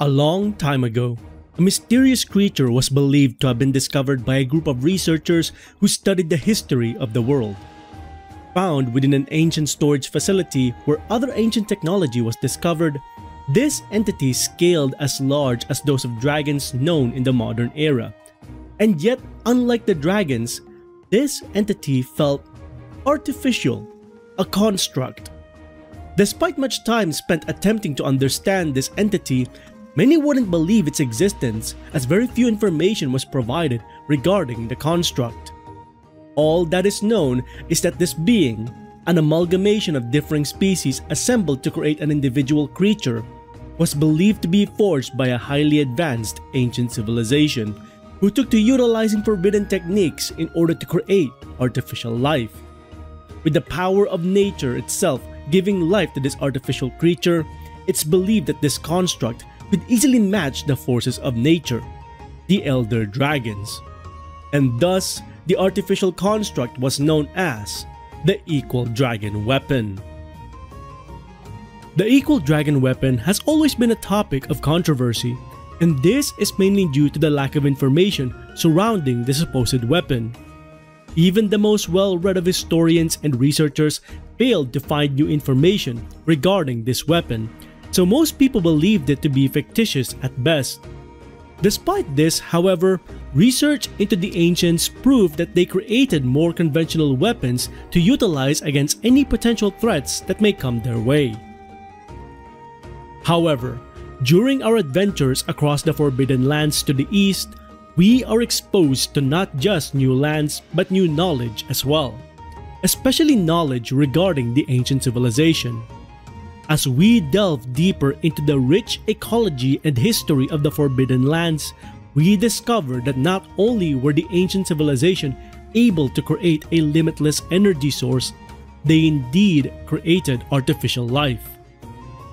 A long time ago, a mysterious creature was believed to have been discovered by a group of researchers who studied the history of the world. Found within an ancient storage facility where other ancient technology was discovered, this entity scaled as large as those of dragons known in the modern era. And yet, unlike the dragons, this entity felt artificial, a construct. Despite much time spent attempting to understand this entity, many wouldn't believe its existence as very few information was provided regarding the construct. All that is known is that this being, an amalgamation of differing species assembled to create an individual creature, was believed to be forged by a highly advanced ancient civilization who took to utilizing forbidden techniques in order to create artificial life. With the power of nature itself giving life to this artificial creature, it's believed that this construct could easily match the forces of nature, the elder dragons. And thus, the artificial construct was known as the Equal Dragon Weapon. The Equal Dragon Weapon has always been a topic of controversy, and this is mainly due to the lack of information surrounding the supposed weapon. Even the most well-read of historians and researchers failed to find new information regarding this weapon, so most people believed it to be fictitious at best. Despite this, however, research into the ancients proved that they created more conventional weapons to utilize against any potential threats that may come their way. However, during our adventures across the Forbidden Lands to the east, we are exposed to not just new lands but new knowledge as well, especially knowledge regarding the ancient civilization. As we delve deeper into the rich ecology and history of the Forbidden Lands, we discover that not only were the ancient civilization able to create a limitless energy source, they indeed created artificial life.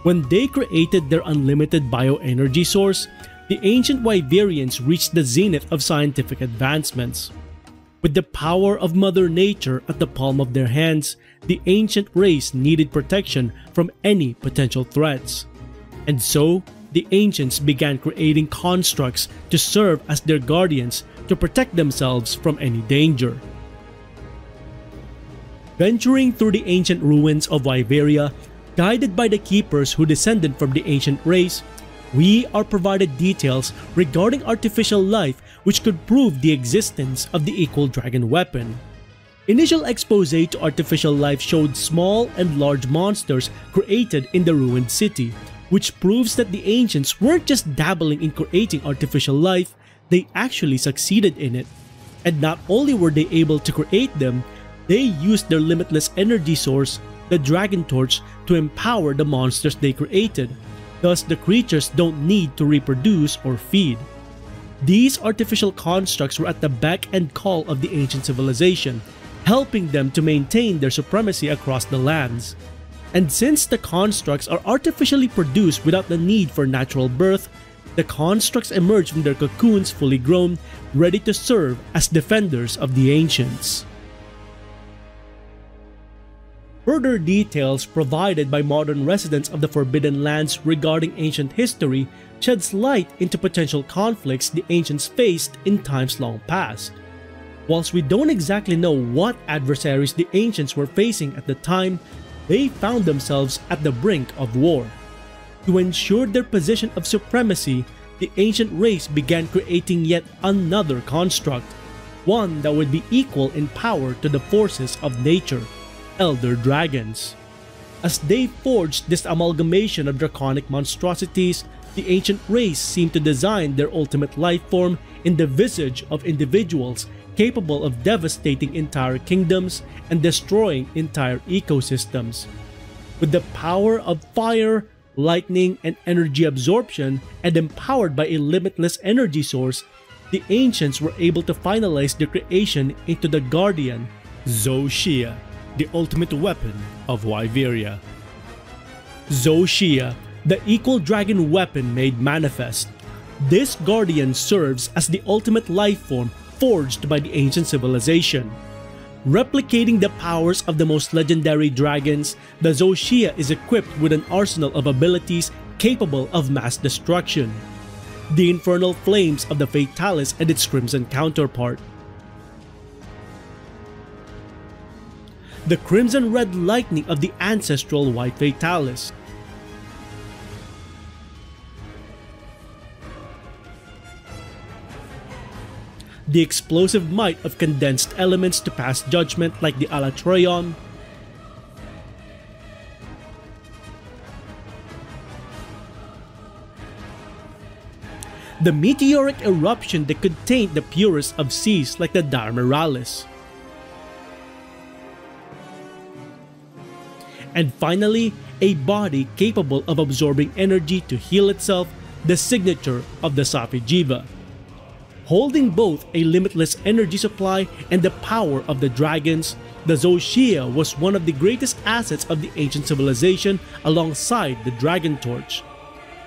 When they created their unlimited bioenergy source, the ancient Wyverians reached the zenith of scientific advancements. With the power of Mother Nature at the palm of their hands, the ancient race needed protection from any potential threats. And so, the ancients began creating constructs to serve as their guardians to protect themselves from any danger. Venturing through the ancient ruins of Wyveria, guided by the keepers who descended from the ancient race, we are provided details regarding artificial life which could prove the existence of the Equal Dragon Weapon. Initial expose to artificial life showed small and large monsters created in the ruined city, which proves that the ancients weren't just dabbling in creating artificial life, they actually succeeded in it. And not only were they able to create them, they used their limitless energy source, the Dragon Torch, to empower the monsters they created. Thus, the creatures don't need to reproduce or feed. These artificial constructs were at the beck and call of the ancient civilization, helping them to maintain their supremacy across the lands. And since the constructs are artificially produced without the need for natural birth, the constructs emerge from their cocoons fully grown, ready to serve as defenders of the ancients. Further details provided by modern residents of the Forbidden Lands regarding ancient history sheds light into potential conflicts the ancients faced in times long past. Whilst we don't exactly know what adversaries the ancients were facing at the time, they found themselves at the brink of war. To ensure their position of supremacy, the ancient race began creating yet another construct, one that would be equal in power to the forces of nature, elder dragons. As they forged this amalgamation of draconic monstrosities, the ancient race seemed to design their ultimate life form in the visage of individuals capable of devastating entire kingdoms and destroying entire ecosystems. With the power of fire, lightning, and energy absorption, and empowered by a limitless energy source, the ancients were able to finalize their creation into the guardian, Shia, the ultimate weapon of Wyveria. Shia, the Equal Dragon Weapon made manifest. This guardian serves as the ultimate life form forged by the ancient civilization. Replicating the powers of the most legendary dragons, the Shia is equipped with an arsenal of abilities capable of mass destruction. The infernal flames of the Fatalis and its crimson counterpart. The crimson red lightning of the ancestral white Fatalis. The explosive might of condensed elements to pass judgment like the Alatreon. The meteoric eruption that could taint the purest of seas like the Darmeralis. And finally, a body capable of absorbing energy to heal itself, the signature of the Safi'jiiva. Holding both a limitless energy supply and the power of the dragons, the Shia was one of the greatest assets of the ancient civilization alongside the Dragon Torch.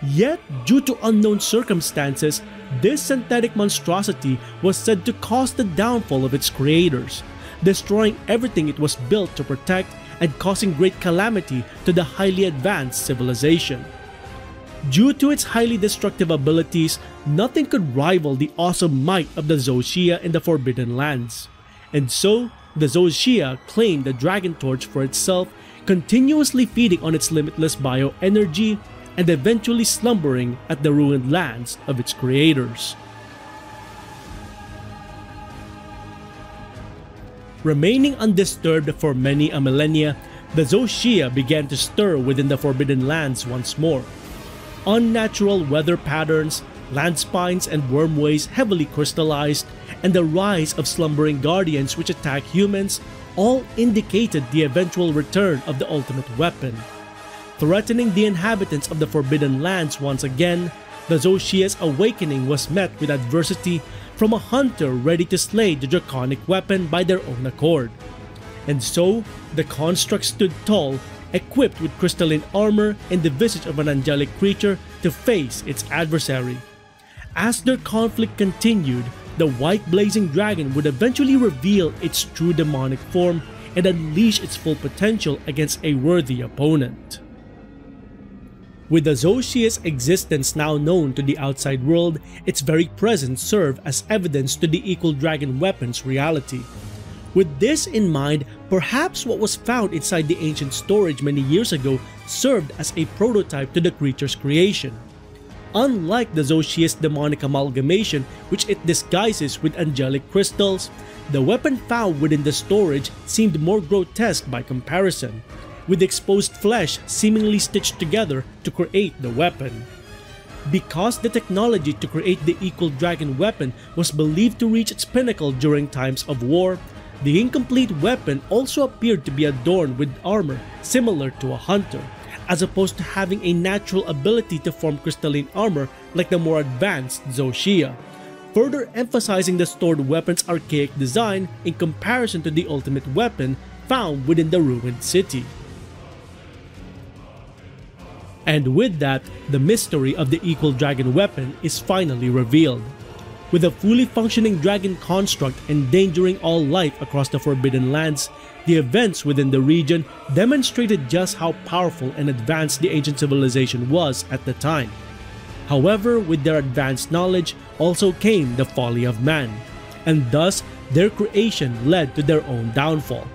Yet, due to unknown circumstances, this synthetic monstrosity was said to cause the downfall of its creators, destroying everything it was built to protect and causing great calamity to the highly advanced civilization. Due to its highly destructive abilities, nothing could rival the awesome might of the Shia in the Forbidden Lands. And so, the Shia claimed the Dragon Torch for itself, continuously feeding on its limitless bioenergy and eventually slumbering at the ruined lands of its creators. Remaining undisturbed for many a millennia, the Shia began to stir within the Forbidden Lands once more. Unnatural weather patterns, land spines and wormways heavily crystallized, and the rise of slumbering guardians which attack humans all indicated the eventual return of the ultimate weapon. Threatening the inhabitants of the Forbidden Lands once again, the Shia's awakening was met with adversity from a hunter ready to slay the draconic weapon by their own accord. And so, the construct stood tall, equipped with crystalline armor and the visage of an angelic creature to face its adversary. As their conflict continued, the white blazing dragon would eventually reveal its true demonic form and unleash its full potential against a worthy opponent. With the Shia's existence now known to the outside world, its very presence served as evidence to the Equal Dragon weapon's reality. With this in mind, perhaps what was found inside the ancient storage many years ago served as a prototype to the creature's creation. Unlike the Shia's demonic amalgamation, which it disguises with angelic crystals, the weapon found within the storage seemed more grotesque by comparison, with exposed flesh seemingly stitched together to create the weapon. Because the technology to create the Equal Dragon weapon was believed to reach its pinnacle during times of war, the incomplete weapon also appeared to be adorned with armor similar to a hunter, as opposed to having a natural ability to form crystalline armor like the more advanced Shia, further emphasizing the stored weapon's archaic design in comparison to the ultimate weapon found within the ruined city. And with that, the mystery of the Equal Dragon weapon is finally revealed. With a fully functioning dragon construct endangering all life across the Forbidden Lands, the events within the region demonstrated just how powerful and advanced the ancient civilization was at the time. However, with their advanced knowledge also came the folly of man, and thus their creation led to their own downfall.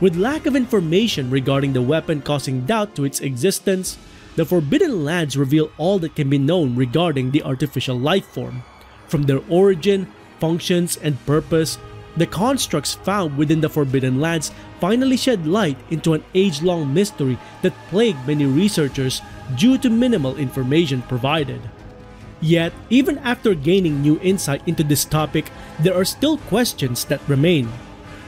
With lack of information regarding the weapon causing doubt to its existence, the Forbidden Lands reveal all that can be known regarding the artificial life form. From their origin, functions, and purpose, the constructs found within the Forbidden Lands finally shed light into an age-long mystery that plagued many researchers due to minimal information provided. Yet, even after gaining new insight into this topic, there are still questions that remain.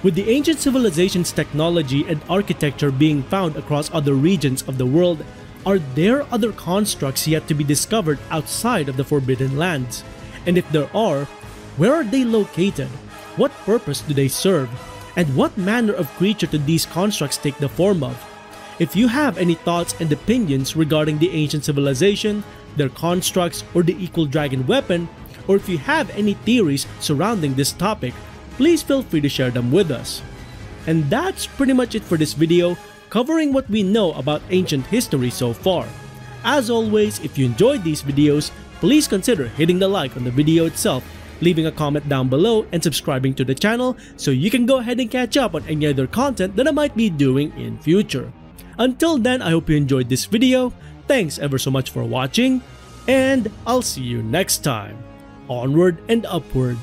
With the ancient civilization's technology and architecture being found across other regions of the world, are there other constructs yet to be discovered outside of the Forbidden Lands? And if there are, where are they located? What purpose do they serve? And what manner of creature do these constructs take the form of? If you have any thoughts and opinions regarding the ancient civilization, their constructs, or the Equal Dragon weapon, or if you have any theories surrounding this topic, please feel free to share them with us. And that's pretty much it for this video, covering what we know about ancient history so far. As always, if you enjoyed these videos, please consider hitting the like on the video itself, leaving a comment down below, and subscribing to the channel so you can go ahead and catch up on any other content that I might be doing in future. Until then, I hope you enjoyed this video. Thanks ever so much for watching, and I'll see you next time. Onward and upward.